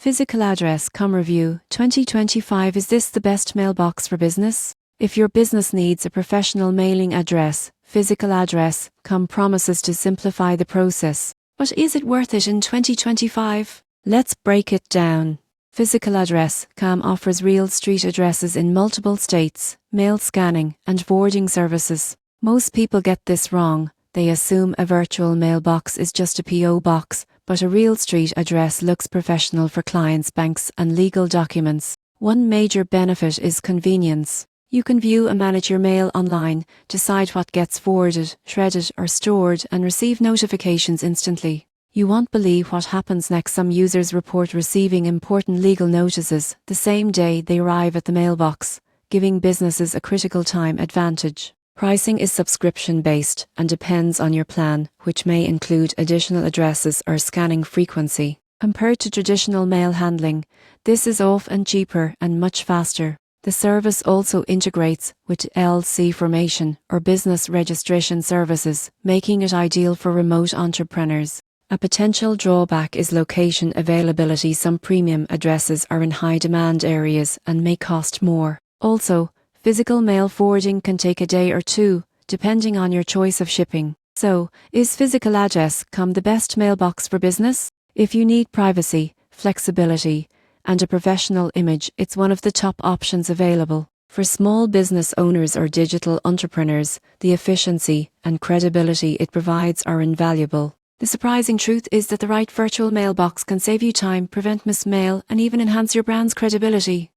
Physical address, review, 2025. Is this the best mailbox for business? If your business needs a professional mailing address, Physical address, promises to simplify the process. But is it worth it in 2025? Let's break it down. Physical address, offers real street addresses in multiple states, mail scanning, and forwarding services. Most people get this wrong. They assume a virtual mailbox is just a PO box, but a real street address looks professional for clients, banks, and legal documents. One major benefit is convenience. You can view and manage your mail online, decide what gets forwarded, shredded, or stored, and receive notifications instantly. You won't believe what happens next. Some users report receiving important legal notices the same day they arrive at the mailbox, giving businesses a critical time advantage. Pricing is subscription-based and depends on your plan, which may include additional addresses or scanning frequency. Compared to traditional mail handling, this is often cheaper and much faster. The service also integrates with LLC formation or business registration services, making it ideal for remote entrepreneurs. A potential drawback is location availability. Some premium addresses are in high-demand areas and may cost more. Also, physical mail forwarding can take a day or two, depending on your choice of shipping. So, is Physical address, the best mailbox for business? If you need privacy, flexibility, and a professional image, it's one of the top options available. For small business owners or digital entrepreneurs, the efficiency and credibility it provides are invaluable. The surprising truth is that the right virtual mailbox can save you time, prevent missed mail, and even enhance your brand's credibility.